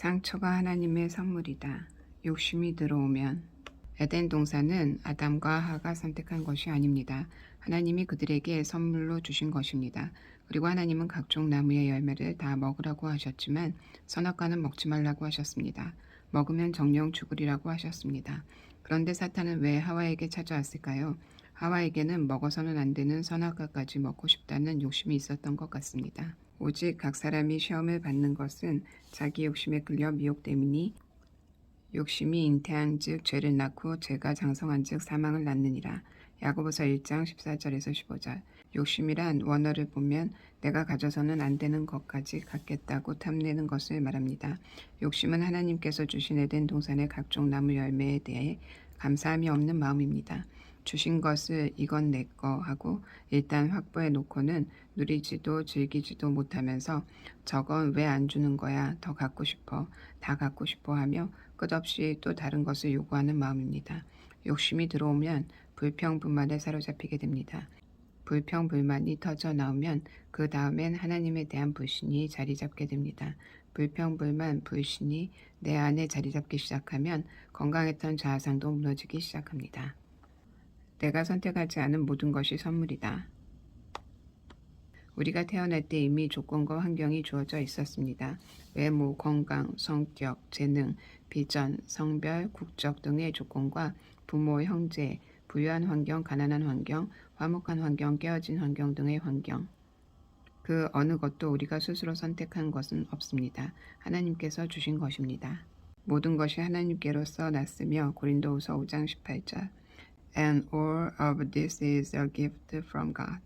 상처가 하나님의 선물이다. 욕심이 들어오면 에덴 동산은 아담과 하가 선택한 것이 아닙니다. 하나님이 그들에게 선물로 주신 것입니다. 그리고 하나님은 각종 나무의 열매를 다 먹으라고 하셨지만 선악과는 먹지 말라고 하셨습니다. 먹으면 정령 죽으리라고 하셨습니다. 그런데 사탄은 왜 하와에게 찾아왔을까요? 하와에게는 먹어서는 안 되는 선악과까지 먹고 싶다는 욕심이 있었던 것 같습니다. 오직 각 사람이 시험을 받는 것은 자기 욕심에 끌려 미혹됨이니 욕심이 잉태한 즉 죄를 낳고 죄가 장성한 즉 사망을 낳느니라. 야고보서 1장 14절에서 15절. 욕심이란 원어를 보면 내가 가져서는 안 되는 것까지 갖겠다고 탐내는 것을 말합니다. 욕심은 하나님께서 주신 에덴 동산의 각종 나무 열매에 대해 감사함이 없는 마음입니다. 주신 것을 이건 내 거 하고 일단 확보해 놓고는 누리지도 즐기지도 못하면서 저건 왜 안 주는 거야, 더 갖고 싶어, 다 갖고 싶어 하며 끝없이 또 다른 것을 요구하는 마음입니다. 욕심이 들어오면 불평불만에 사로잡히게 됩니다. 불평불만이 터져 나오면 그 다음엔 하나님에 대한 불신이 자리 잡게 됩니다. 불평불만, 불신이 내 안에 자리 잡기 시작하면 건강했던 자아상도 무너지기 시작합니다. 내가 선택하지 않은 모든 것이 선물이다. 우리가 태어날 때 이미 조건과 환경이 주어져 있었습니다. 외모, 건강, 성격, 재능, 비전, 성별, 국적 등의 조건과 부모, 형제, 부유한 환경, 가난한 환경, 화목한 환경, 깨어진 환경 등의 환경. 그 어느 것도 우리가 스스로 선택한 것은 없습니다. 하나님께서 주신 것입니다. 모든 것이 하나님께로서 났으며 고린도후서 5장 18절. And all of this is a gift from God.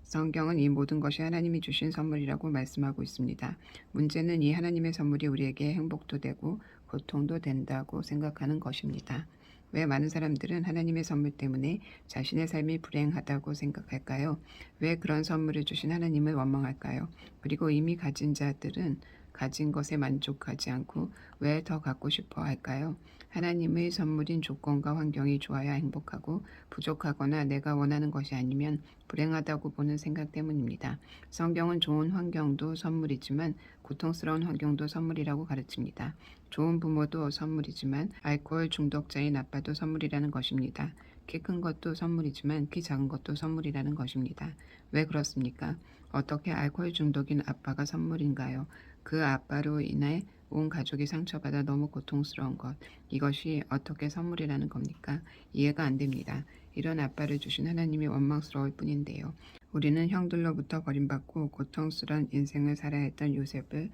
성경은 이 모든 것이 하나님이 주신 선물이라고 말씀하고 있습니다. 문제는 이 하나님의 선물이 우리에게 행복도 되고 고통도 된다고 생각하는 것입니다. 왜 많은 사람들은 하나님의 선물 때문에 자신의 삶이 불행하다고 생각할까요? 왜 그런 선물을 주신 하나님을 원망할까요? 그리고 이미 가진 자들은 가진 것에 만족하지 않고 왜 더 갖고 싶어 할까요? 하나님의 선물인 조건과 환경이 좋아야 행복하고 부족하거나 내가 원하는 것이 아니면 불행하다고 보는 생각 때문입니다. 성경은 좋은 환경도 선물이지만 고통스러운 환경도 선물이라고 가르칩니다. 좋은 부모도 선물이지만 알코올 중독자인 아빠도 선물이라는 것입니다. 키 큰 것도 선물이지만 키 작은 것도 선물이라는 것입니다. 왜 그렇습니까? 어떻게 알코올 중독인 아빠가 선물인가요? 그 아빠로 인해 온 가족이 상처받아 너무 고통스러운 것, 이것이 어떻게 선물이라는 겁니까? 이해가 안 됩니다. 이런 아빠를 주신 하나님이 원망스러울 뿐인데요. 우리는 형들로부터 버림받고 고통스러운 인생을 살아야 했던 요셉을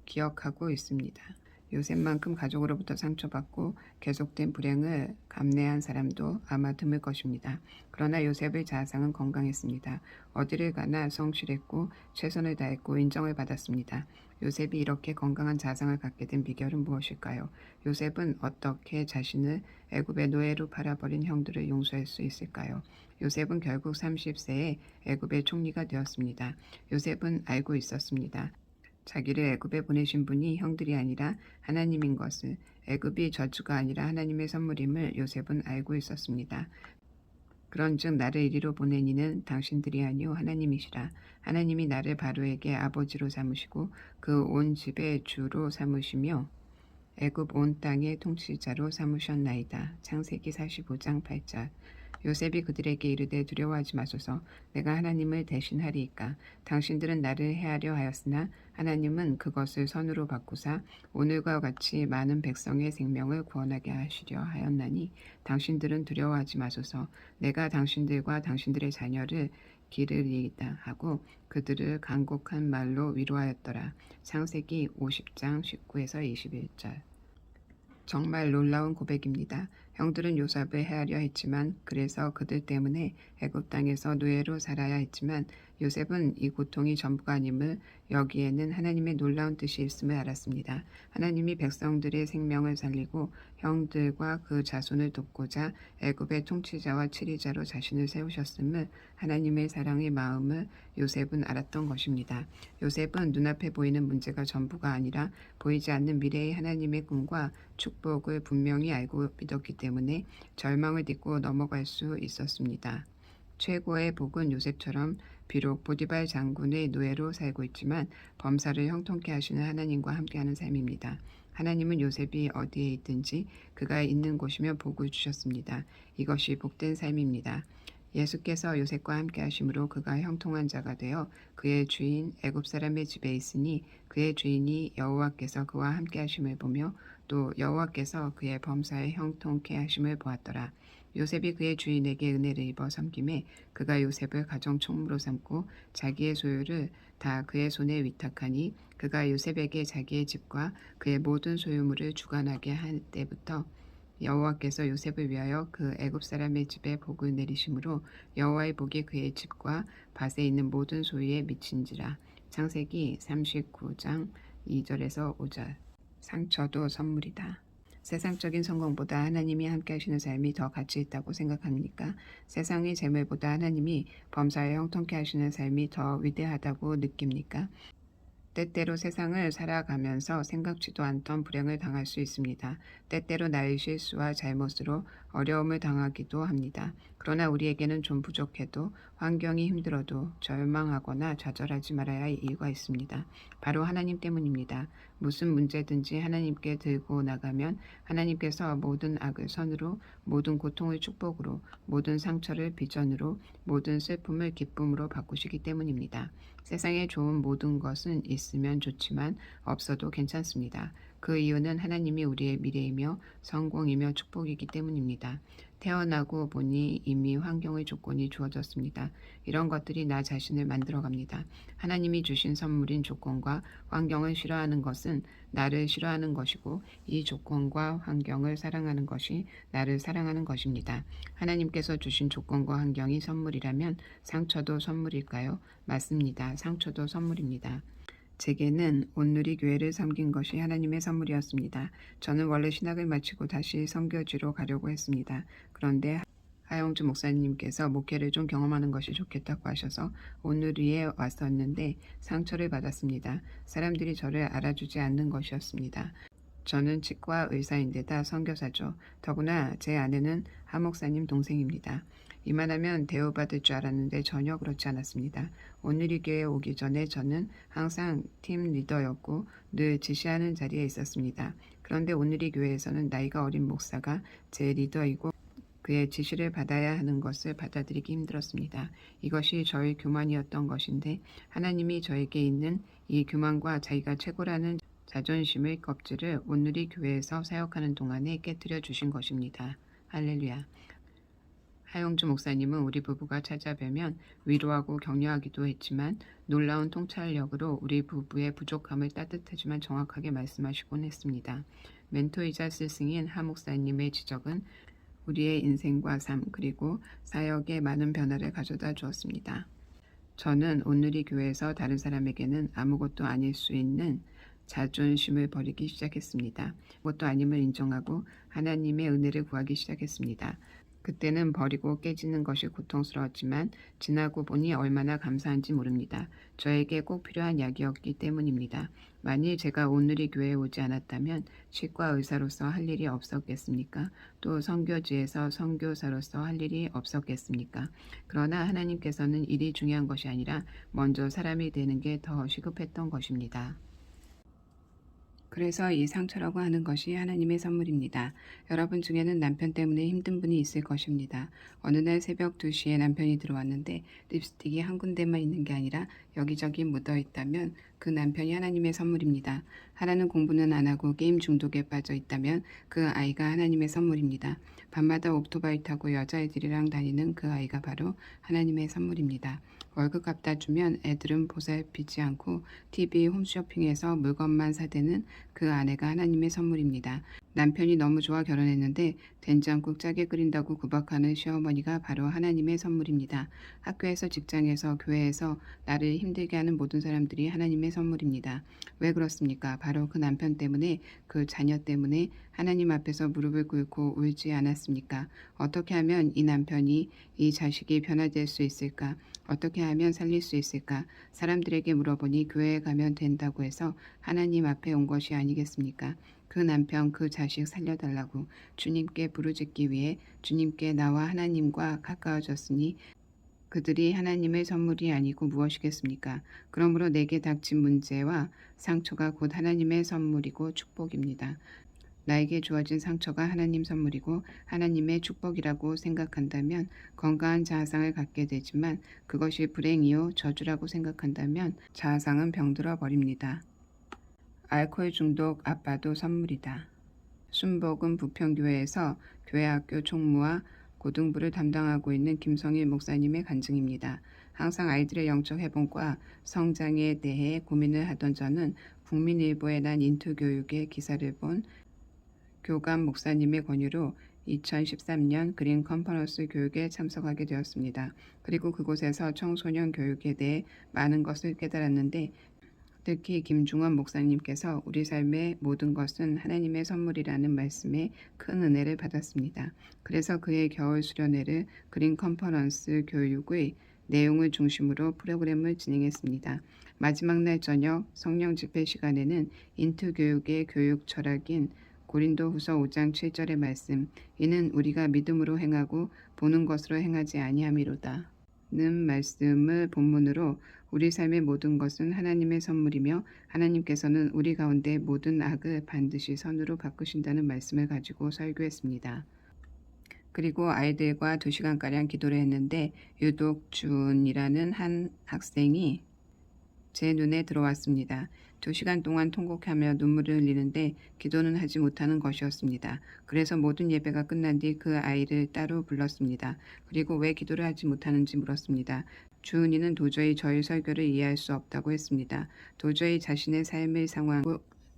기억하고 있습니다. 요셉만큼 가족으로부터 상처받고 계속된 불행을 감내한 사람도 아마 드물 것입니다. 그러나 요셉의 자아상은 건강했습니다. 어디를 가나 성실했고 최선을 다했고 인정을 받았습니다. 요셉이 이렇게 건강한 자아상을 갖게 된 비결은 무엇일까요? 요셉은 어떻게 자신을 애굽의 노예로 팔아버린 형들을 용서할 수 있을까요? 요셉은 결국 30세에 애굽의 총리가 되었습니다. 요셉은 알고 있었습니다. 자기를 애굽에 보내신 분이 형들이 아니라 하나님인 것을, 애굽이 저주가 아니라 하나님의 선물임을 요셉은 알고 있었습니다. 그런즉 나를 이리로 보낸 이는 당신들이 아니오 하나님이시라. 하나님이 나를 바로에게 아버지로 삼으시고 그 온 집의 주로 삼으시며 애굽 온 땅의 통치자로 삼으셨나이다. 창세기 45장 8절. 요셉이 그들에게 이르되 두려워하지 마소서. 내가 하나님을 대신하리이까. 당신들은 나를 해하려 하였으나 하나님은 그것을 선으로 바꾸사 오늘과 같이 많은 백성의 생명을 구원하게 하시려 하였나니 당신들은 두려워하지 마소서. 내가 당신들과 당신들의 자녀를 기르리이다 하고 그들을 간곡한 말로 위로하였더라. 창세기 50장 19에서 21절. 정말 놀라운 고백입니다. 형들은 요셉을 해하려 했지만 그래서 그들 때문에 애굽 땅에서 노예로 살아야 했지만 요셉은 이 고통이 전부가 아님을 여기에는 하나님의 놀라운 뜻이 있음을 알았습니다. 하나님이 백성들의 생명을 살리고 형들과 그 자손을 돕고자 애굽의 통치자와 치리자로 자신을 세우셨음을 하나님의 사랑의 마음을 요셉은 알았던 것입니다. 요셉은 눈앞에 보이는 문제가 전부가 아니라 보이지 않는 미래의 하나님의 꿈과 축복을 분명히 알고 믿었기 때문에 절망을 딛고 넘어갈 수 있었습니다. 최고의 복은 요셉처럼 비록 보디발 장군의 노예로 살고 있지만 범사를 형통케 하시는 하나님과 함께하는 삶입니다. 하나님은 요셉이 어디에 있든지 그가 있는 곳이며 복을 주셨습니다. 이것이 복된 삶입니다. 예수께서 요셉과 함께 하심으로 그가 형통한 자가 되어 그의 주인 애굽 사람의 집에 있으니 그의 주인이 여호와께서 그와 함께 하심을 보며 또 여호와께서 그의 범사에 형통케 하심을 보았더라. 요셉이 그의 주인에게 은혜를 입어 섬김에 그가 요셉을 가정 총무로 삼고 자기의 소유를 다 그의 손에 위탁하니 그가 요셉에게 자기의 집과 그의 모든 소유물을 주관하게 할 때부터 여호와께서 요셉을 위하여 그 애굽 사람의 집에 복을 내리심으로 여호와의 복이 그의 집과 밭에 있는 모든 소유에 미친지라. 창세기 39장 2절에서 5절. 상처도 선물이다. 세상적인 성공보다 하나님이 함께 하시는 삶이 더 가치 있다고 생각합니까? 세상의 재물보다 하나님이 범사에 형통케 하시는 삶이 더 위대하다고 느낍니까? 때때로 세상을 살아가면서 생각지도 않던 불행을 당할 수 있습니다. 때때로 나의 실수와 잘못으로 어려움을 당하기도 합니다. 그러나 우리에게는 좀 부족해도 환경이 힘들어도 절망하거나 좌절하지 말아야 할 이유가 있습니다. 바로 하나님 때문입니다. 무슨 문제든지 하나님께 들고 나가면 하나님께서 모든 악을 선으로, 모든 고통을 축복으로, 모든 상처를 비전으로, 모든 슬픔을 기쁨으로 바꾸시기 때문입니다. 세상에 좋은 모든 것은 있으면 좋지만 없어도 괜찮습니다. 그 이유는 하나님이 우리의 미래이며 성공이며 축복이기 때문입니다. 태어나고 보니 이미 환경의 조건이 주어졌습니다. 이런 것들이 나 자신을 만들어갑니다. 하나님이 주신 선물인 조건과 환경을 싫어하는 것은 나를 싫어하는 것이고 이 조건과 환경을 사랑하는 것이 나를 사랑하는 것입니다. 하나님께서 주신 조건과 환경이 선물이라면 상처도 선물일까요? 맞습니다. 상처도 선물입니다. 제게는 온누리 교회를 섬긴 것이 하나님의 선물이었습니다. 저는 원래 신학을 마치고 다시 선교지로 가려고 했습니다. 그런데 하영주 목사님께서 목회를 좀 경험하는 것이 좋겠다고 하셔서 온누리에 왔었는데 상처를 받았습니다. 사람들이 저를 알아주지 않는 것이었습니다. 저는 치과 의사인데다 선교사죠. 더구나 제 아내는 하 목사님 동생입니다. 이만하면 대우받을 줄 알았는데 전혀 그렇지 않았습니다. 온누리 교회에 오기 전에 저는 항상 팀 리더였고 늘 지시하는 자리에 있었습니다. 그런데 온누리 교회에서는 나이가 어린 목사가 제 리더이고 그의 지시를 받아야 하는 것을 받아들이기 힘들었습니다. 이것이 저의 교만이었던 것인데 하나님이 저에게 있는 이 교만과 자기가 최고라는 자존심의 껍질을 온누리 교회에서 사역하는 동안에 깨뜨려 주신 것입니다. 할렐루야. 하영주 목사님은 우리 부부가 찾아뵈면 위로하고 격려하기도 했지만 놀라운 통찰력으로 우리 부부의 부족함을 따뜻하지만 정확하게 말씀하시곤 했습니다. 멘토이자 스승인 하 목사님의 지적은 우리의 인생과 삶 그리고 사역에 많은 변화를 가져다 주었습니다. 저는 온누리 교회에서 다른 사람에게는 아무것도 아닐 수 있는 자존심을 버리기 시작했습니다. 아무것도 아님을 인정하고 하나님의 은혜를 구하기 시작했습니다. 그때는 버리고 깨지는 것이 고통스러웠지만 지나고 보니 얼마나 감사한지 모릅니다. 저에게 꼭 필요한 약이었기 때문입니다. 만일 제가 오늘이 교회에 오지 않았다면 치과 의사로서 할 일이 없었겠습니까? 또 선교지에서 선교사로서 할 일이 없었겠습니까? 그러나 하나님께서는 일이 중요한 것이 아니라 먼저 사람이 되는 게 더 시급했던 것입니다. 그래서 이 상처라고 하는 것이 하나님의 선물입니다. 여러분 중에는 남편 때문에 힘든 분이 있을 것입니다. 어느 날 새벽 2시에 남편이 들어왔는데 립스틱이 한 군데만 있는 게 아니라 여기저기 묻어 있다면 그 남편이 하나님의 선물입니다. 하라는 공부는 안 하고 게임 중독에 빠져 있다면 그 아이가 하나님의 선물입니다. 밤마다 오토바이 타고 여자애들이랑 다니는 그 아이가 바로 하나님의 선물입니다. 월급 갖다 주면 애들은 보살피지 않고 TV 홈쇼핑에서 물건만 사대는 그 아내가 하나님의 선물입니다. 남편이 너무 좋아 결혼했는데 된장국 짜게 끓인다고 구박하는 시어머니가 바로 하나님의 선물입니다. 학교에서 직장에서 교회에서 나를 힘들게 하는 모든 사람들이 하나님의 선물입니다. 왜 그렇습니까? 바로 그 남편 때문에 그 자녀 때문에 하나님 앞에서 무릎을 꿇고 울지 않았습니까? 어떻게 하면 이 남편이 이 자식이 변화될 수 있을까? 어떻게 하면 살릴 수 있을까? 사람들에게 물어보니 교회에 가면 된다고 해서 하나님 앞에 온 것이 아니겠습니까? 그 남편 그 자식 살려달라고 주님께 부르짖기 위해 주님께 나와 하나님과 가까워졌으니 그들이 하나님의 선물이 아니고 무엇이겠습니까? 그러므로 내게 닥친 문제와 상처가 곧 하나님의 선물이고 축복입니다. 나에게 주어진 상처가 하나님 선물이고 하나님의 축복이라고 생각한다면 건강한 자아상을 갖게 되지만 그것이 불행이요 저주라고 생각한다면 자아상은 병들어 버립니다. 알코올 중독 아빠도 선물이다. 순복음 부평교회에서 교회학교 총무와 고등부를 담당하고 있는 김성일 목사님의 간증입니다. 항상 아이들의 영적 회복과 성장에 대해 고민을 하던 저는 국민일보에 난 인투교육의 기사를 본 교감 목사님의 권유로 2013년 그린 컨퍼런스 교육에 참석하게 되었습니다. 그리고 그곳에서 청소년 교육에 대해 많은 것을 깨달았는데 특히 김중원 목사님께서 우리 삶의 모든 것은 하나님의 선물이라는 말씀에 큰 은혜를 받았습니다. 그래서 그의 겨울 수련회를 그린 컨퍼런스 교육의 내용을 중심으로 프로그램을 진행했습니다. 마지막 날 저녁 성령 집회 시간에는 인투 교육의 교육 철학인 고린도후서 5장 7절의 말씀 이는 우리가 믿음으로 행하고 보는 것으로 행하지 아니함이로다 는 말씀을 본문으로 우리 삶의 모든 것은 하나님의 선물이며 하나님께서는 우리 가운데 모든 악을 반드시 선으로 바꾸신다는 말씀을 가지고 설교했습니다. 그리고 아이들과 2시간가량 기도를 했는데 유독 준이라는 한 학생이 제 눈에 들어왔습니다. 2시간 동안 통곡하며 눈물을 흘리는데 기도는 하지 못하는 것이었습니다. 그래서 모든 예배가 끝난 뒤 그 아이를 따로 불렀습니다. 그리고 왜 기도를 하지 못하는지 물었습니다. 주은이는 도저히 저의 설교를 이해할 수 없다고 했습니다. 도저히 자신의 삶의 상황,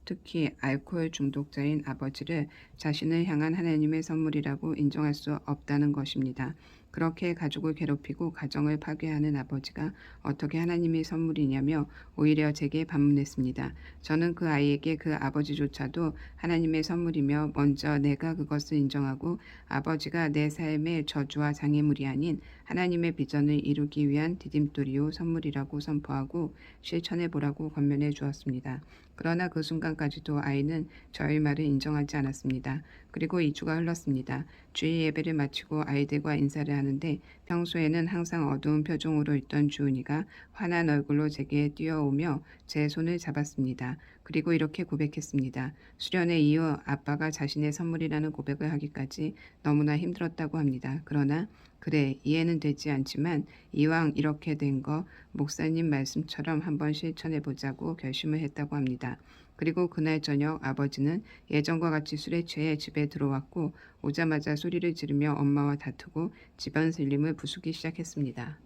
특히 알코올 중독자인 아버지를 자신을 향한 하나님의 선물이라고 인정할 수 없다는 것입니다. 그렇게 가족을 괴롭히고 가정을 파괴하는 아버지가 어떻게 하나님의 선물이냐며 오히려 제게 반문했습니다. 저는 그 아이에게 그 아버지조차도 하나님의 선물이며 먼저 내가 그것을 인정하고 아버지가 내 삶의 저주와 장애물이 아닌 하나님의 비전을 이루기 위한 디딤돌이요 선물이라고 선포하고 실천해 보라고 권면해 주었습니다. 그러나 그 순간까지도 아이는 저의 말을 인정하지 않았습니다. 그리고 2주가 흘렀습니다. 주일 예배를 마치고 아이들과 인사를 하는데 평소에는 항상 어두운 표정으로 있던 주은이가 환한 얼굴로 제게 뛰어오며 제 손을 잡았습니다. 그리고 이렇게 고백했습니다. 수련회 이후 아빠가 자신의 선물이라는 고백을 하기까지 너무나 힘들었다고 합니다. 그러나 그래 이해는 되지 않지만 이왕 이렇게 된 거 목사님 말씀처럼 한번 실천해 보자고 결심을 했다고 합니다. 그리고 그날 저녁 아버지는 예전과 같이 술에 취해 집에 들어왔고 오자마자 소리를 지르며 엄마와 다투고 집안 살림을 부수기 시작했습니다.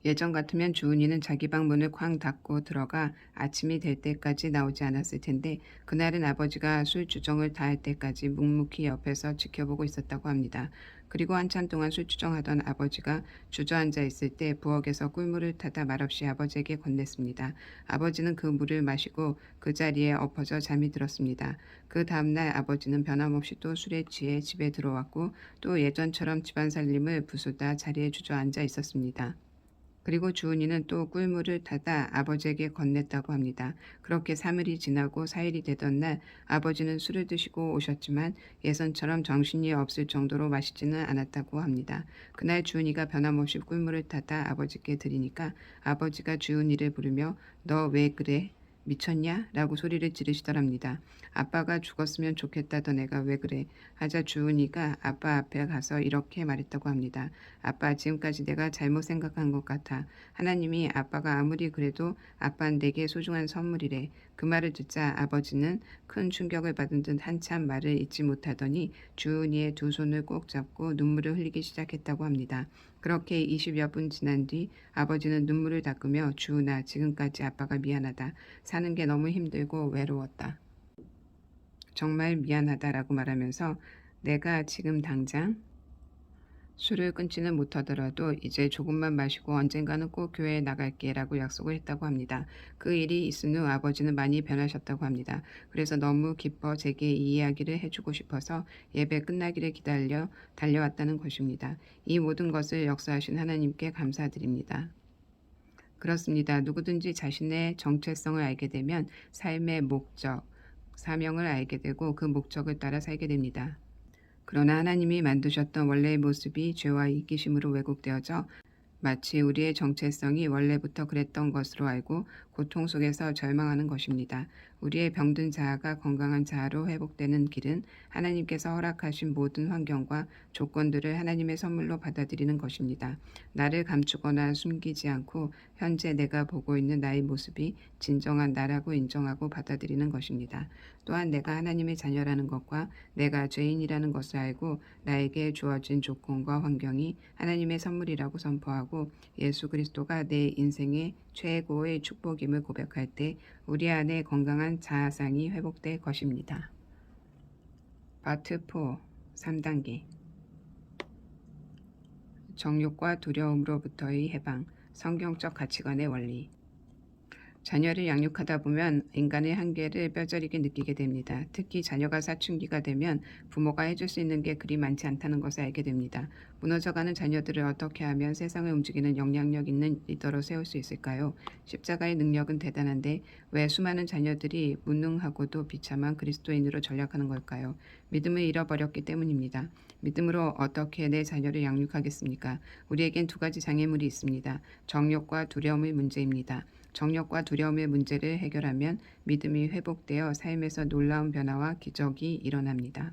예전 같으면 주은이는 자기 방 문을 쾅 닫고 들어가 아침이 될 때까지 나오지 않았을 텐데 그날은 아버지가 술 주정을 다할 때까지 묵묵히 옆에서 지켜보고 있었다고 합니다. 그리고 한참 동안 술 주정하던 아버지가 주저앉아 있을 때 부엌에서 꿀물을 타다 말없이 아버지에게 건넸습니다. 아버지는 그 물을 마시고 그 자리에 엎어져 잠이 들었습니다. 그 다음날 아버지는 변함없이 또 술에 취해 집에 들어왔고 또 예전처럼 집안 살림을 부수다 자리에 주저앉아 있었습니다. 그리고 주은이는 또 꿀물을 타다 아버지에게 건넸다고 합니다. 그렇게 3일이 지나고 4일이 되던 날 아버지는 술을 드시고 오셨지만 예전처럼 정신이 없을 정도로 마시지는 않았다고 합니다. 그날 주은이가 변함없이 꿀물을 타다 아버지께 드리니까 아버지가 주은이를 부르며 너 왜 그래? 미쳤냐? 라고 소리를 지르시더랍니다. 아빠가 죽었으면 좋겠다던 애가 왜 그래? 하자 주은이가 아빠 앞에 가서 이렇게 말했다고 합니다. 아빠 지금까지 내가 잘못 생각한 것 같아. 하나님이 아빠가 아무리 그래도 아빠는 내게 소중한 선물이래. 그 말을 듣자 아버지는 큰 충격을 받은 듯 한참 말을 잇지 못하더니 주은이의 두 손을 꼭 잡고 눈물을 흘리기 시작했다고 합니다. 그렇게 20여 분 지난 뒤 아버지는 눈물을 닦으며 주은아 지금까지 아빠가 미안하다. 사는 게 너무 힘들고 외로웠다. 정말 미안하다라고 말하면서 내가 지금 당장 술을 끊지는 못하더라도 이제 조금만 마시고 언젠가는 꼭 교회에 나갈게 라고 약속을 했다고 합니다. 그 일이 있은 후 아버지는 많이 변하셨다고 합니다. 그래서 너무 기뻐 제게 이 이야기를 해주고 싶어서 예배 끝나기를 기다려 달려왔다는 것입니다. 이 모든 것을 역사하신 하나님께 감사드립니다. 그렇습니다. 누구든지 자신의 정체성을 알게 되면 삶의 목적, 사명을 알게 되고 그 목적을 따라 살게 됩니다. 그러나 하나님이 만드셨던 원래의 모습이 죄와 이기심으로 왜곡되어져 마치 우리의 정체성이 원래부터 그랬던 것으로 알고 고통 속에서 절망하는 것입니다. 우리의 병든 자아가 건강한 자아로 회복되는 길은 하나님께서 허락하신 모든 환경과 조건들을 하나님의 선물로 받아들이는 것입니다. 나를 감추거나 숨기지 않고 현재 내가 보고 있는 나의 모습이 진정한 나라고 인정하고 받아들이는 것입니다. 또한 내가 하나님의 자녀라는 것과 내가 죄인이라는 것을 알고 나에게 주어진 조건과 환경이 하나님의 선물이라고 선포하고 예수 그리스도가 내 인생의 최고의 축복임을 고백할 때 우리 안에 건강한 자아상이 회복될 것입니다. 파트 4 3단계 정욕과 두려움으로부터의 해방, 성경적 가치관의 원리. 자녀를 양육하다 보면 인간의 한계를 뼈저리게 느끼게 됩니다. 특히 자녀가 사춘기가 되면 부모가 해줄 수 있는 게 그리 많지 않다는 것을 알게 됩니다. 무너져가는 자녀들을 어떻게 하면 세상을 움직이는 영향력 있는 리더로 세울 수 있을까요? 십자가의 능력은 대단한데 왜 수많은 자녀들이 무능하고도 비참한 그리스도인으로 전락하는 걸까요? 믿음을 잃어버렸기 때문입니다. 믿음으로 어떻게 내 자녀를 양육하겠습니까? 우리에겐 두 가지 장애물이 있습니다. 정욕과 두려움의 문제입니다. 정욕과 두려움의 문제를 해결하면 믿음이 회복되어 삶에서 놀라운 변화와 기적이 일어납니다.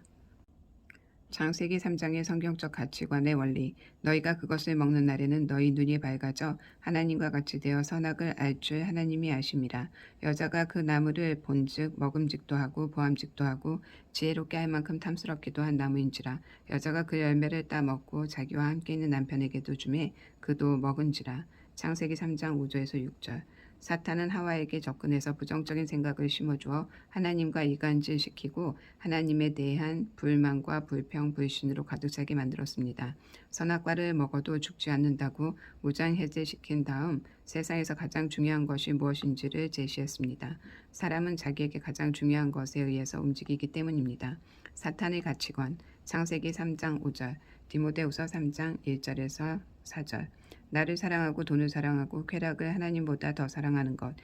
창세기 3장의 성경적 가치관의 원리. 너희가 그것을 먹는 날에는 너희 눈이 밝아져 하나님과 같이 되어 선악을 알 줄 하나님이 아심이라. 여자가 그 나무를 본즉 먹음직도 하고 보암직도 하고 지혜롭게 할 만큼 탐스럽기도 한 나무인지라. 여자가 그 열매를 따먹고 자기와 함께 있는 남편에게도 주매 그도 먹은지라. 창세기 3장 5절에서 6절. 사탄은 하와에게 접근해서 부정적인 생각을 심어주어 하나님과 이간질시키고 하나님에 대한 불만과 불평, 불신으로 가득 차게 만들었습니다. 선악과를 먹어도 죽지 않는다고 무장해제시킨 다음 세상에서 가장 중요한 것이 무엇인지를 제시했습니다. 사람은 자기에게 가장 중요한 것에 의해서 움직이기 때문입니다. 사탄의 가치관, 창세기 3장 5절, 디모데후서 3장 1절에서 4절. 나를 사랑하고 돈을 사랑하고 쾌락을 하나님보다 더 사랑하는 것.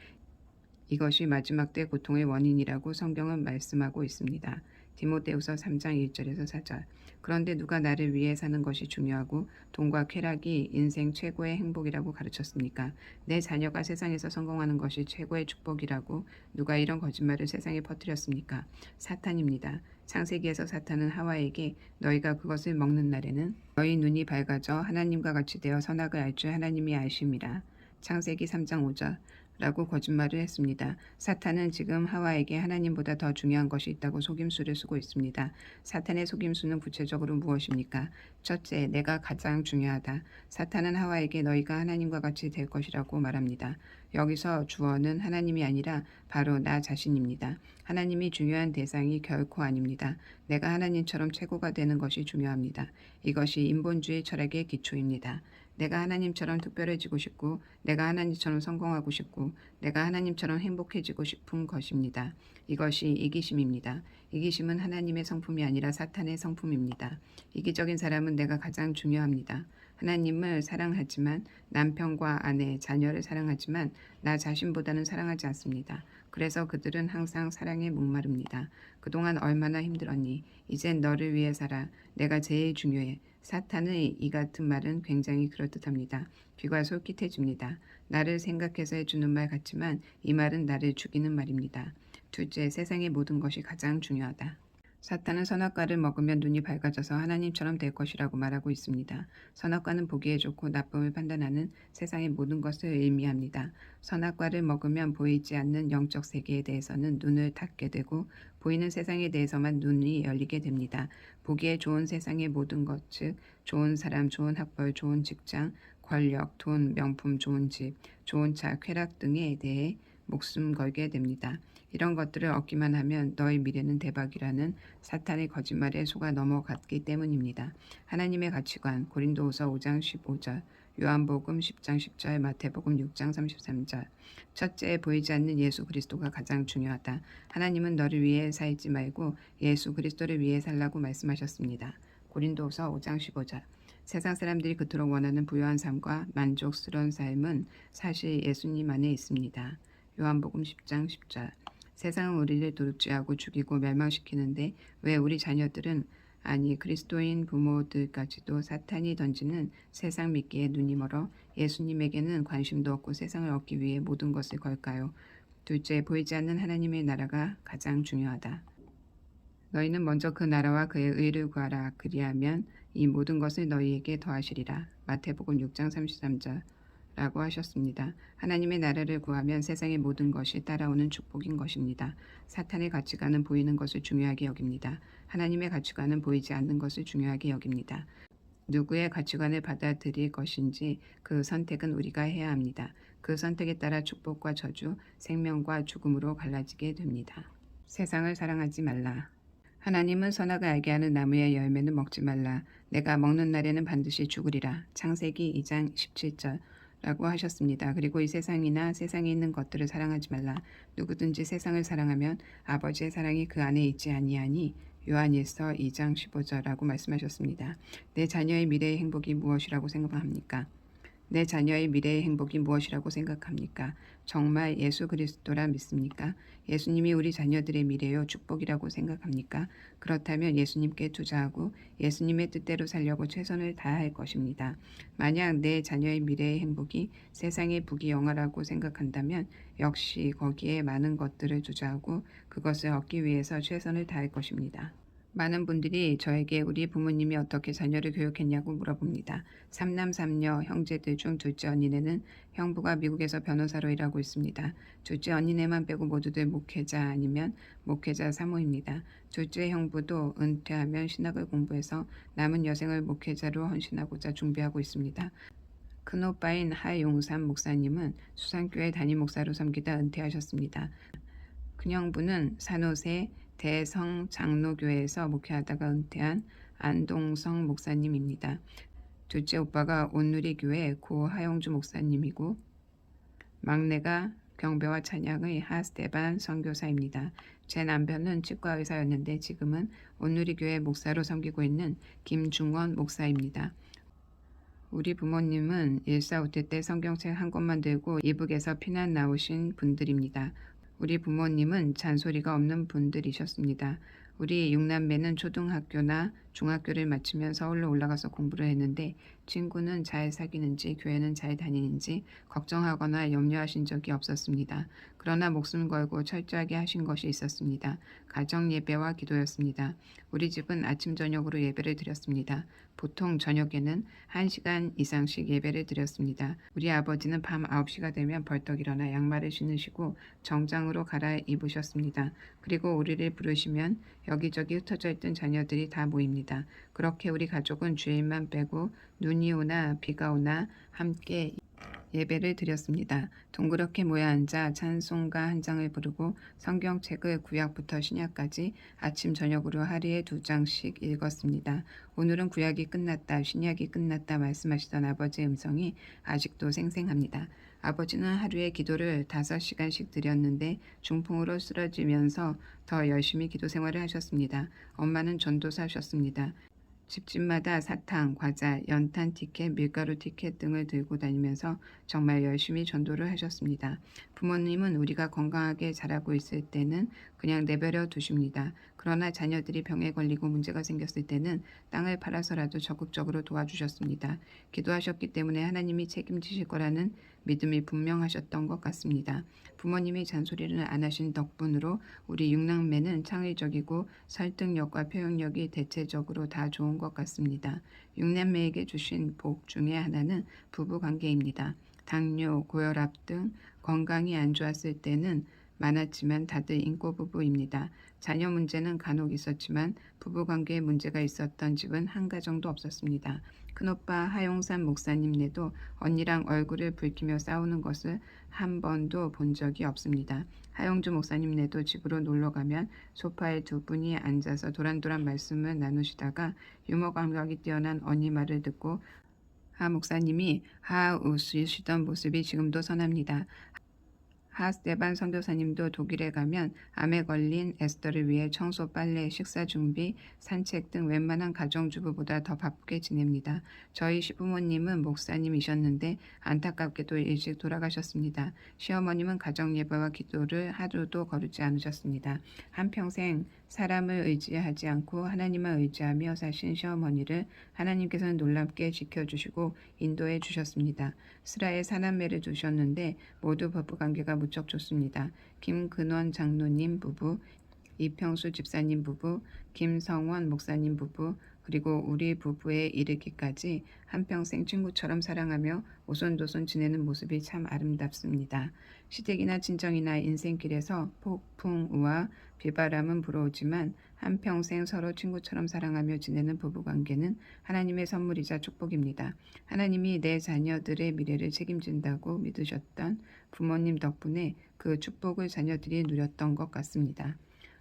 이것이 마지막 때 고통의 원인이라고 성경은 말씀하고 있습니다. 디모데후서 3장 1절에서 4절. 그런데 누가 나를 위해 사는 것이 중요하고 돈과 쾌락이 인생 최고의 행복이라고 가르쳤습니까? 내 자녀가 세상에서 성공하는 것이 최고의 축복이라고 누가 이런 거짓말을 세상에 퍼뜨렸습니까? 사탄입니다. 창세기에서 사탄은 하와에게 너희가 그것을 먹는 날에는 너희 눈이 밝아져 하나님과 같이 되어 선악을 알 줄 하나님이 아심이라. 창세기 3장 5절. 라고 거짓말을 했습니다. 사탄은 지금 하와에게 하나님보다 더 중요한 것이 있다고 속임수를 쓰고 있습니다. 사탄의 속임수는 구체적으로 무엇입니까? 첫째, 내가 가장 중요하다. 사탄은 하와에게 너희가 하나님과 같이 될 것이라고 말합니다. 여기서 주어는 하나님이 아니라 바로 나 자신입니다. 하나님이 중요한 대상이 결코 아닙니다. 내가 하나님처럼 최고가 되는 것이 중요합니다. 이것이 인본주의 철학의 기초입니다. 내가 하나님처럼 특별해지고 싶고 내가 하나님처럼 성공하고 싶고 내가 하나님처럼 행복해지고 싶은 것입니다. 이것이 이기심입니다. 이기심은 하나님의 성품이 아니라 사탄의 성품입니다. 이기적인 사람은 내가 가장 중요합니다. 하나님을 사랑하지만 남편과 아내, 자녀를 사랑하지만 나 자신보다는 사랑하지 않습니다. 그래서 그들은 항상 사랑에 목마릅니다. 그동안 얼마나 힘들었니? 이젠 너를 위해 살아. 내가 제일 중요해. 사탄의 이 같은 말은 굉장히 그럴듯합니다. 귀가 솔깃해집니다. 나를 생각해서 해주는 말 같지만 이 말은 나를 죽이는 말입니다. 둘째, 세상의 모든 것이 가장 중요하다. 사탄은 선악과를 먹으면 눈이 밝아져서 하나님처럼 될 것이라고 말하고 있습니다. 선악과는 보기에 좋고 나쁨을 판단하는 세상의 모든 것을 의미합니다. 선악과를 먹으면 보이지 않는 영적 세계에 대해서는 눈을 닫게 되고 보이는 세상에 대해서만 눈이 열리게 됩니다. 보기에 좋은 세상의 모든 것, 즉 좋은 사람, 좋은 학벌, 좋은 직장, 권력, 돈, 명품, 좋은 집, 좋은 차, 쾌락 등에 대해 목숨 걸게 됩니다. 이런 것들을 얻기만 하면 너의 미래는 대박이라는 사탄의 거짓말에 속아 넘어갔기 때문입니다. 하나님의 가치관 고린도후서 5장 15절, 요한복음 10장 10절, 마태복음 6장 33절. 첫째, 보이지 않는 예수 그리스도가 가장 중요하다. 하나님은 너를 위해 살지 말고 예수 그리스도를 위해 살라고 말씀하셨습니다. 고린도후서 5장 15절. 세상 사람들이 그토록 원하는 부유한 삶과 만족스러운 삶은 사실 예수님 안에 있습니다. 요한복음 10장 10절. 세상은 우리를 도둑질하고 죽이고 멸망시키는데 왜 우리 자녀들은 아니 그리스도인 부모들까지도 사탄이 던지는 세상 믿기에 눈이 멀어 예수님에게는 관심도 없고 세상을 얻기 위해 모든 것을 걸까요? 둘째, 보이지 않는 하나님의 나라가 가장 중요하다. 너희는 먼저 그 나라와 그의 의를 구하라. 그리하면 이 모든 것을 너희에게 더하시리라. 마태복음 6장 33절 라고 하셨습니다. 하나님의 나라를 구하면 세상의 모든 것이 따라오는 축복인 것입니다. 사탄의 가치관은 보이는 것을 중요하게 여깁니다. 하나님의 가치관은 보이지 않는 것을 중요하게 여깁니다. 누구의 가치관을 받아들일 것인지 그 선택은 우리가 해야 합니다. 그 선택에 따라 축복과 저주, 생명과 죽음으로 갈라지게 됩니다. 세상을 사랑하지 말라. 하나님은 선악을 알게 하는 나무의 열매는 먹지 말라. 내가 먹는 날에는 반드시 죽으리라. 창세기 2장 17절 라고 하셨습니다. 그리고 이 세상이나 세상에 있는 것들을 사랑하지 말라. 누구든지 세상을 사랑하면 아버지의 사랑이 그 안에 있지 아니하니 요한일서 2장 15절라고 말씀하셨습니다. 내 자녀의 미래의 행복이 무엇이라고 생각합니까? 내 자녀의 미래의 행복이 무엇이라고 생각합니까? 정말 예수 그리스도라 믿습니까? 예수님이 우리 자녀들의 미래요 축복이라고 생각합니까? 그렇다면 예수님께 투자하고 예수님의 뜻대로 살려고 최선을 다할 것입니다. 만약 내 자녀의 미래의 행복이 세상의 부귀영화라고 생각한다면 역시 거기에 많은 것들을 투자하고 그것을 얻기 위해서 최선을 다할 것입니다. 많은 분들이 저에게 우리 부모님이 어떻게 자녀를 교육했냐고 물어봅니다. 3남 3녀 형제들 중 둘째 언니네는 형부가 미국에서 변호사로 일하고 있습니다. 둘째 언니네만 빼고 모두들 목회자 아니면 목회자 사모입니다. 둘째 형부도 은퇴하면 신학을 공부해서 남은 여생을 목회자로 헌신하고자 준비하고 있습니다. 큰오빠인 하용삼 목사님은 수산교회 담임 목사로 섬기다 은퇴하셨습니다. 큰형부는 산호세 대성장로교회에서 목회하다가 은퇴한 안동성 목사님입니다. 둘째 오빠가 온누리교회 고하영주 목사님이고 막내가 경배와 찬양의 하스테반 선교사입니다. 제 남편은 치과의사였는데 지금은 온누리교회 목사로 섬기고 있는 김중원 목사입니다. 우리 부모님은 일사후퇴 때 성경책 한 권만 들고 이북에서 피난 나오신 분들입니다. 우리 부모님은 잔소리가 없는 분들이셨습니다. 우리 6남매는 초등학교나 중학교를 마치면 서울로 올라가서 공부를 했는데 친구는 잘 사귀는지 교회는 잘 다니는지 걱정하거나 염려하신 적이 없었습니다. 그러나 목숨 걸고 철저하게 하신 것이 있었습니다. 가정 예배와 기도였습니다. 우리 집은 아침 저녁으로 예배를 드렸습니다. 보통 저녁에는 1시간 이상씩 예배를 드렸습니다. 우리 아버지는 밤 9시가 되면 벌떡 일어나 양말을 신으시고 정장으로 갈아입으셨습니다. 그리고 우리를 부르시면 여기저기 흩어져 있던 자녀들이 다 모입니다. 그렇게 우리 가족은 주일만 빼고 눈이 오나 비가 오나 함께 예배를 드렸습니다. 동그랗게 모여 앉아 찬송가 한 장을 부르고 성경책을 구약부터 신약까지 아침 저녁으로 하루에 2장씩 읽었습니다. 오늘은 구약이 끝났다, 신약이 끝났다 말씀하시던 아버지의 음성이 아직도 생생합니다. 아버지는 하루에 기도를 5시간씩 드렸는데 중풍으로 쓰러지면서 더 열심히 기도 생활을 하셨습니다. 엄마는 전도사셨습니다. 집집마다 사탕, 과자, 연탄 티켓, 밀가루 티켓 등을 들고 다니면서 정말 열심히 전도를 하셨습니다. 부모님은 우리가 건강하게 자라고 있을 때는 그냥 내버려 두십니다. 그러나 자녀들이 병에 걸리고 문제가 생겼을 때는 땅을 팔아서라도 적극적으로 도와주셨습니다. 기도하셨기 때문에 하나님이 책임지실 거라는 믿음이 분명하셨던 것 같습니다. 부모님이 잔소리를 안 하신 덕분으로 우리 6남매는 창의적이고 설득력과 표현력이 대체적으로 다 좋은 것 같습니다. 6남매에게 주신 복 중에 하나는 부부관계입니다. 당뇨, 고혈압 등 건강이 안 좋았을 때는 많았지만 다들 인꼬부부입니다. 자녀 문제는 간혹 있었지만 부부관계에 문제가 있었던 집은 한 가정도 없었습니다. 큰오빠 하용산 목사님네도 언니랑 얼굴을 붉히며 싸우는 것을 한 번도 본 적이 없습니다. 하용주 목사님네도 집으로 놀러가면 소파에 두 분이 앉아서 도란도란 말씀을 나누시다가 유머 감각이 뛰어난 언니 말을 듣고 하 목사님이 웃으시던 모습이 지금도 선합니다. 하스테반 선교사님도 독일에 가면 암에 걸린 에스더를 위해 청소, 빨래, 식사 준비, 산책 등 웬만한 가정주부보다 더 바쁘게 지냅니다. 저희 시부모님은 목사님이셨는데 안타깝게도 일찍 돌아가셨습니다. 시어머님은 가정예배와 기도를 하루도 거르지 않으셨습니다. 한평생 사람을 의지하지 않고 하나님만 의지하며 사신 시어머니를 하나님께서는 놀랍게 지켜주시고 인도해 주셨습니다. 스라에 사남매를 두셨는데 모두 부부관계가 무척 좋습니다. 김근원 장로님 부부, 이평수 집사님 부부, 김성원 목사님 부부, 그리고 우리 부부에 이르기까지 한평생 친구처럼 사랑하며 오손도손 지내는 모습이 참 아름답습니다. 시댁이나 친정이나 인생길에서 폭풍우와 비바람은 불어오지만 한평생 서로 친구처럼 사랑하며 지내는 부부관계는 하나님의 선물이자 축복입니다. 하나님이 내 자녀들의 미래를 책임진다고 믿으셨던 부모님 덕분에 그 축복을 자녀들이 누렸던 것 같습니다.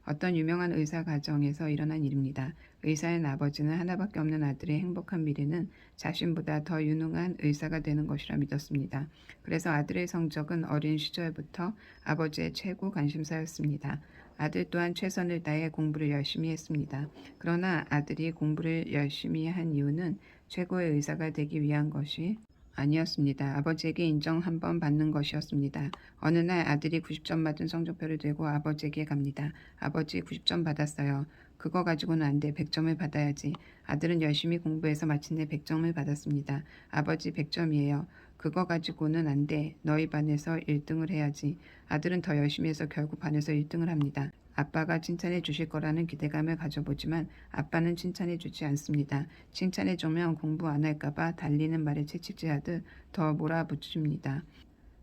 어떤 유명한 의사 가정에서 일어난 일입니다. 의사의 아버지는 하나밖에 없는 아들의 행복한 미래는 자신보다 더 유능한 의사가 되는 것이라 믿었습니다. 그래서 아들의 성적은 어린 시절부터 아버지의 최고 관심사였습니다. 아들 또한 최선을 다해 공부를 열심히 했습니다. 그러나 아들이 공부를 열심히 한 이유는 최고의 의사가 되기 위한 것이 아니었습니다. 아버지에게 인정 한번 받는 것이었습니다. 어느 날 아들이 90점 맞은 성적표를 들고 아버지에게 갑니다. 아버지 90점 받았어요. 그거 가지고는 안 돼. 100점을 받아야지. 아들은 열심히 공부해서 마침내 100점을 받았습니다. 아버지 100점이에요. 그거 가지고는 안 돼. 너희 반에서 1등을 해야지. 아들은 더 열심히 해서 결국 반에서 1등을 합니다. 아빠가 칭찬해 주실 거라는 기대감을 가져보지만 아빠는 칭찬해 주지 않습니다. 칭찬해 주면 공부 안 할까봐 달리는 말에 채찍질하듯 더 몰아붙입니다.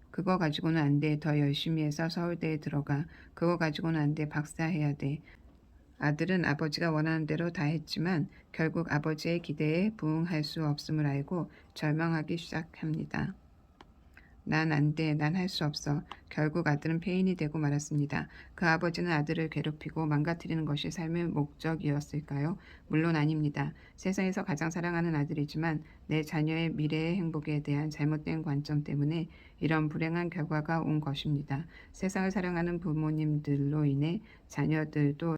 그거 가지고는 안 돼. 더 열심히 해서 서울대에 들어가. 그거 가지고는 안 돼. 박사해야 돼. 아들은 아버지가 원하는 대로 다 했지만 결국 아버지의 기대에 부응할 수 없음을 알고 절망하기 시작합니다. 난 안 돼. 난 할 수 없어. 결국 아들은 폐인이 되고 말았습니다. 그 아버지는 아들을 괴롭히고 망가뜨리는 것이 삶의 목적이었을까요? 물론 아닙니다. 세상에서 가장 사랑하는 아들이지만 내 자녀의 미래의 행복에 대한 잘못된 관점 때문에 이런 불행한 결과가 온 것입니다. 세상을 사랑하는 부모님들로 인해 자녀들도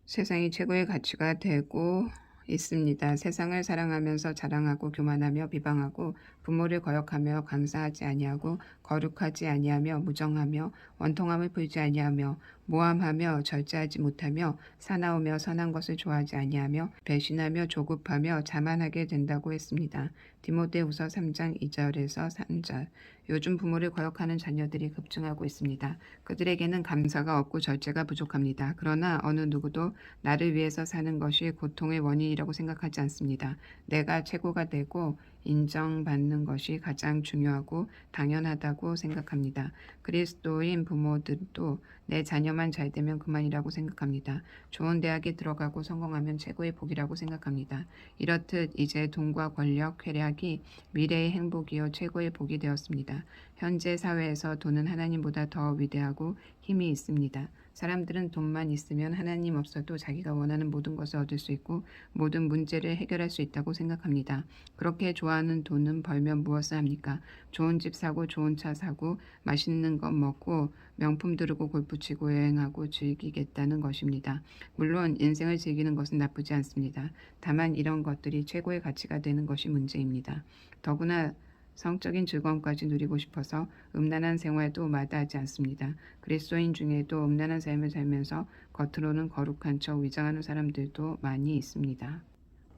세상이 최고의 가치가 되고 있습니다. 세상을 사랑하면서 자랑하고 교만하며 비방하고 부모를 거역하며 감사하지 아니하고 거룩하지 아니하며 무정하며 원통함을 풀지 아니하며 모함하며 절제하지 못하며 사나우며 선한 것을 좋아하지 아니하며 배신하며 조급하며 자만하게 된다고 했습니다. 디모데후서 3장 2절에서 3절. 요즘 부모를 거역하는 자녀들이 급증하고 있습니다. 그들에게는 감사가 없고 절제가 부족합니다. 그러나 어느 누구도 나를 위해서 사는 것이 고통의 원인이라고 생각하지 않습니다. 내가 최고가 되고 인정받는 것이 가장 중요하고 당연하다고 생각합니다. 그리스도인 부모들도 내 자녀만 잘 되면 그만이라고 생각합니다. 좋은 대학에 들어가고 성공하면 최고의 복이라고 생각합니다. 이렇듯 이제 돈과 권력, 쾌락이 미래의 행복이요 최고의 복이 되었습니다. 현재 사회에서 돈은 하나님보다 더 위대하고 힘이 있습니다. 사람들은 돈만 있으면 하나님 없어도 자기가 원하는 모든 것을 얻을 수 있고 모든 문제를 해결할 수 있다고 생각합니다. 그렇게 좋아하는 돈은 벌면 무엇을 합니까? 좋은 집 사고 좋은 차 사고 맛있는 것 먹고 명품 두르고 골프 치고 여행하고 즐기겠다는 것입니다. 물론 인생을 즐기는 것은 나쁘지 않습니다. 다만 이런 것들이 최고의 가치가 되는 것이 문제입니다. 더구나 성적인 즐거움까지 누리고 싶어서 음란한 생활도 마다하지 않습니다. 그리스도인 중에도 음란한 삶을 살면서 겉으로는 거룩한 척 위장하는 사람들도 많이 있습니다.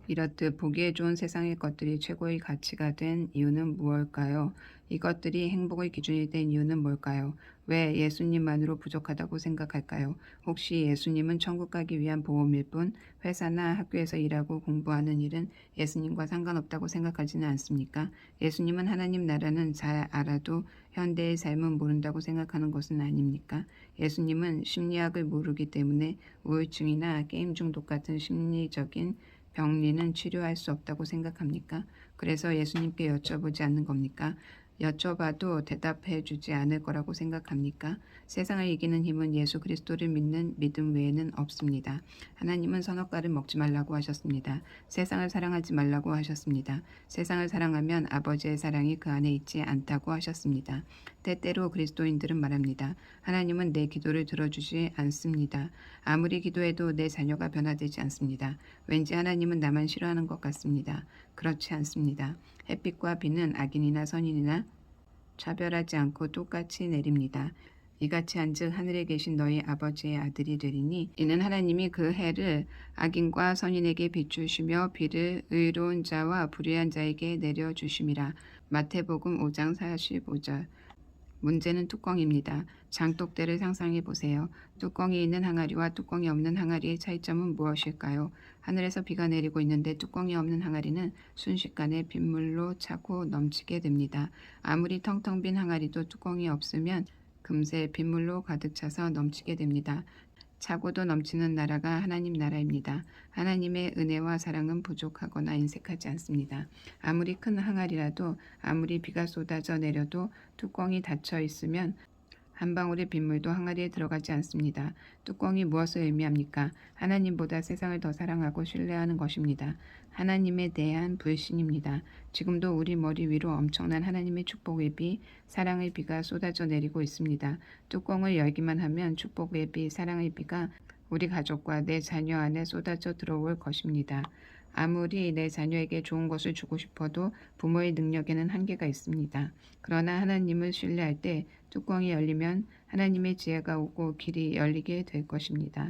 이렇듯 보기에 좋은 세상의 것들이 최고의 가치가 된 이유는 무엇일까요? 이것들이 행복의 기준이 된 이유는 뭘까요? 왜 예수님만으로 부족하다고 생각할까요? 혹시 예수님은 천국 가기 위한 보험일 뿐 회사나 학교에서 일하고 공부하는 일은 예수님과 상관없다고 생각하지는 않습니까? 예수님은 하나님 나라는 잘 알아도 현대의 삶은 모른다고 생각하는 것은 아닙니까? 예수님은 심리학을 모르기 때문에 우울증이나 게임 중독 같은 심리적인 병리는 치료할 수 없다고 생각합니까? 그래서 예수님께 여쭤보지 않는 겁니까? 여쭤봐도 대답해 주지 않을 거라고 생각합니까? 세상을 이기는 힘은 예수 그리스도를 믿는 믿음 외에는 없습니다. 하나님은 선악과를 먹지 말라고 하셨습니다. 세상을 사랑하지 말라고 하셨습니다. 세상을 사랑하면 아버지의 사랑이 그 안에 있지 않다고 하셨습니다. 때때로 그리스도인들은 말합니다. 하나님은 내 기도를 들어주지 않습니다. 아무리 기도해도 내 자녀가 변화되지 않습니다. 왠지 하나님은 나만 싫어하는 것 같습니다. 그렇지 않습니다. 햇빛과 비는 악인이나 선인이나 차별하지 않고 똑같이 내립니다. 이같이 한즉 하늘에 계신 너희 아버지의 아들이 되리니 이는 하나님이 그 해를 악인과 선인에게 비추시며 비를 의로운 자와 불의한 자에게 내려주심이라. 마태복음 5장 45절. 문제는 뚜껑입니다. 장독대를 상상해 보세요. 뚜껑이 있는 항아리와 뚜껑이 없는 항아리의 차이점은 무엇일까요? 하늘에서 비가 내리고 있는데 뚜껑이 없는 항아리는 순식간에 빗물로 차고 넘치게 됩니다. 아무리 텅텅 빈 항아리도 뚜껑이 없으면 금세 빗물로 가득 차서 넘치게 됩니다. 차고도 넘치는 나라가 하나님 나라입니다. 하나님의 은혜와 사랑은 부족하거나 인색하지 않습니다. 아무리 큰 항아리라도 아무리 비가 쏟아져 내려도 뚜껑이 닫혀 있으면 한 방울의 빗물도 항아리에 들어가지 않습니다. 뚜껑이 무엇을 의미합니까? 하나님보다 세상을 더 사랑하고 신뢰하는 것입니다. 하나님에 대한 불신입니다. 지금도 우리 머리 위로 엄청난 하나님의 축복의 비, 사랑의 비가 쏟아져 내리고 있습니다. 뚜껑을 열기만 하면 축복의 비, 사랑의 비가 우리 가족과 내 자녀 안에 쏟아져 들어올 것입니다. 아무리 내 자녀에게 좋은 것을 주고 싶어도 부모의 능력에는 한계가 있습니다. 그러나 하나님을 신뢰할 때 뚜껑이 열리면 하나님의 지혜가 오고 길이 열리게 될 것입니다.